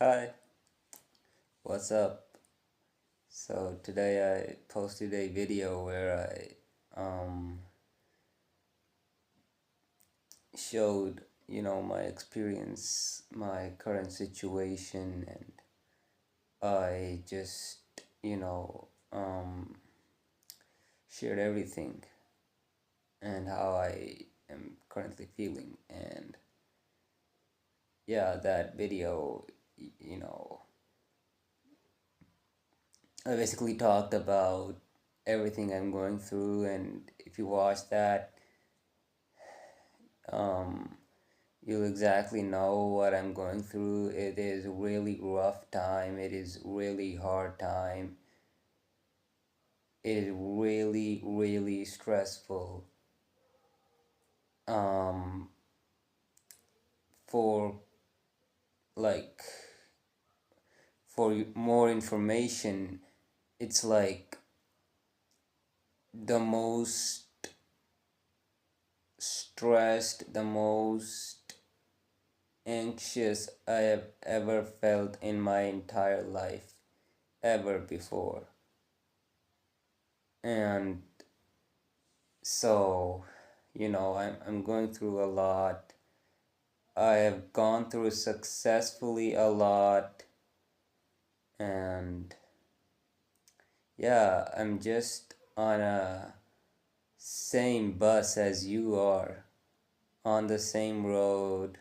Hi, what's up? So today I posted a video where I showed, my experience, my current situation, and I just, you know, shared everything and how I am currently feeling. And yeah, that video, you know, I basically talked about everything I'm going through, and if you watch that, um, you'll exactly know what I'm going through. It is really rough time. It is really hard time. It is really, really stressful. Um, for like more information, it's like the most stressed, the most anxious I have ever felt in my entire life, ever before. And so, I'm going through a lot. I have gone through successfully a lot, and yeah, I'm just on a same bus as you are, on the same road,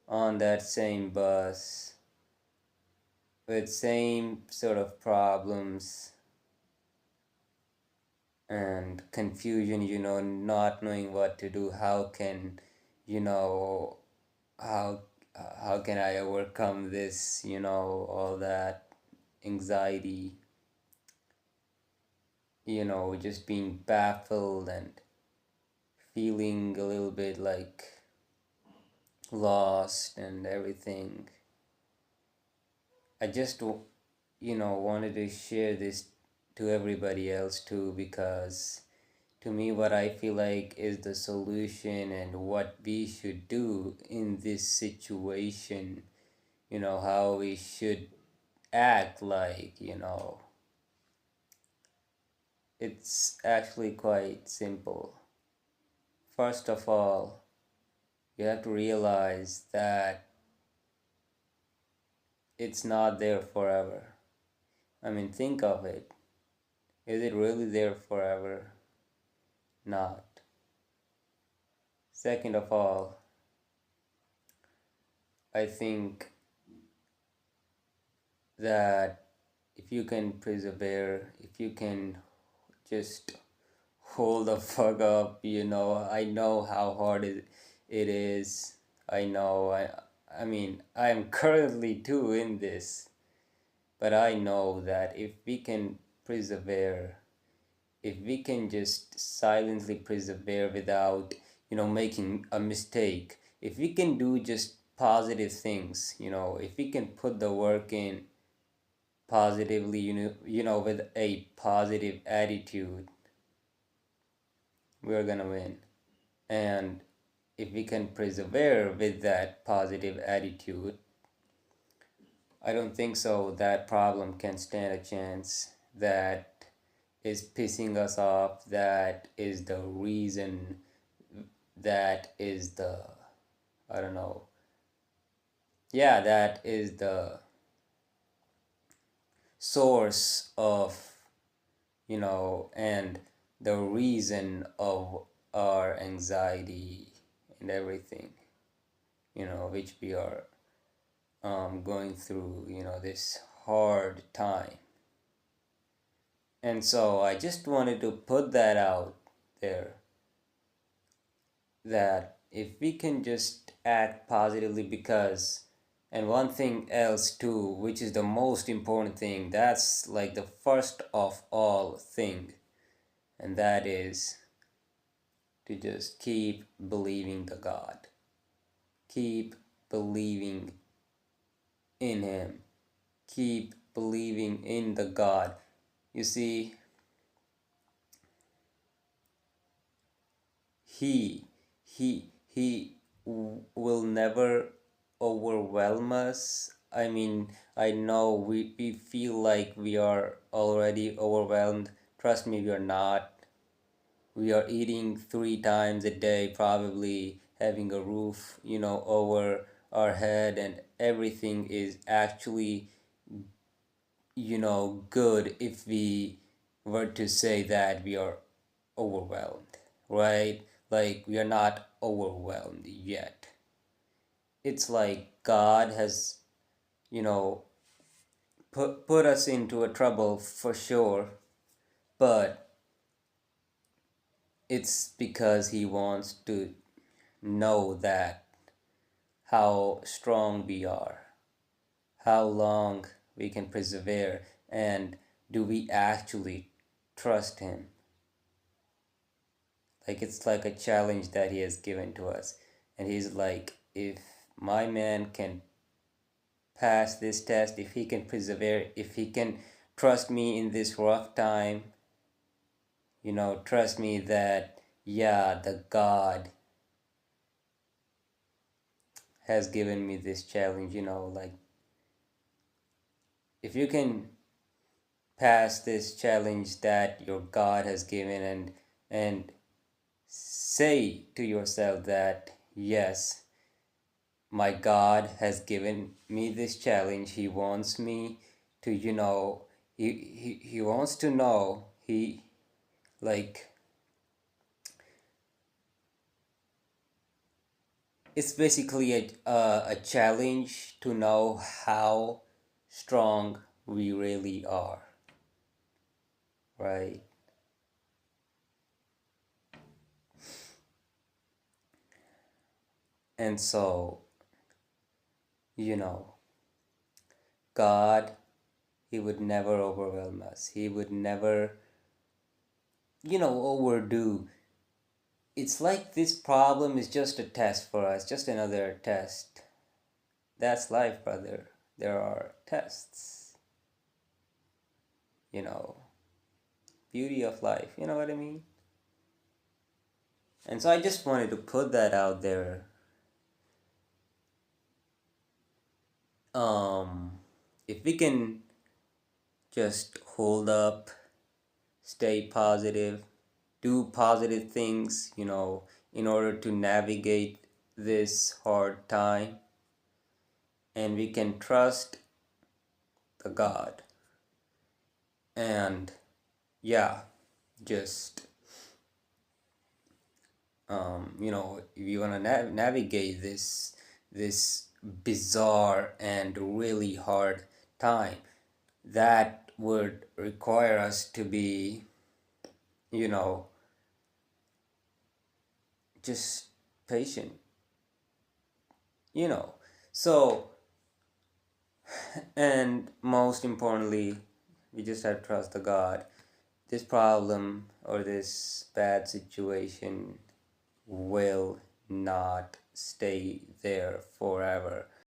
on that same bus, with same sort of problems and confusion, not knowing what to do. You know, how how can I overcome this, all that anxiety, just being baffled and feeling a little bit like lost and everything. I just wanted to share this to everybody else too, because to me what I feel like is the solution and what we should do in this situation, how we should act like, it's actually quite simple. First of all, you have to realize that it's not there forever. I mean, think of it. Is it really there forever? Not. Second of all, I think that if you can persevere, if you can just hold the fuck up, I know how hard it is. I know. I mean, I am currently too in this, but I know that if we can persevere, if we can just silently persevere without, making a mistake, if we can do just positive things, if we can put the work in positively, with a positive attitude, we're gonna win. And if we can persevere with that positive attitude, I don't think so that problem can stand a chance. That is pissing us off. That is the reason. That is the, I don't know. Yeah, that is the source of, and the reason of our anxiety and everything, which we are going through, this hard time. And so I just wanted to put that out there, that if we can just act positively, because, and one thing else too, which is the most important thing, that's like the first of all thing, and that is to just keep believing the God. Keep believing in Him. Keep believing in the God. You see, he will never overwhelm us I mean, I know we feel like we are already overwhelmed. Trust me, we are not. We are eating 3 times a day, probably having a roof, over our head, and everything is actually, good if we were to say that we are overwhelmed, right? Like, we are not overwhelmed yet. It's like God has, you know, put us into a trouble for sure, but it's because He wants to know that how strong we are, how long we can persevere, and do we actually trust Him? Like, it's like a challenge that He has given to us. And He's like, if my man can pass this test, if he can persevere, if he can trust me in this rough time, trust me that, yeah, the God has given me this challenge, like, if you can pass this challenge that your God has given, and say to yourself that, yes, my God has given me this challenge. He wants me to, he wants to know, like, it's basically a challenge to know how strong we really are, right? And so, you know, God, He would never overwhelm us. He would never, overdo. It's like this problem is just a test for us, just another test. That's life, brother. There are tests, you know, beauty of life, you know what I mean? And so I just wanted to put that out there. Um, if we can just hold up, stay positive, do positive things, in order to navigate this hard time, and we can trust the God. And yeah, just if you want to navigate this bizarre and really hard time, that would require us to be, you know, just patient, you know. So, and most importantly, we just have to trust the God. This problem or this bad situation will not stay there forever.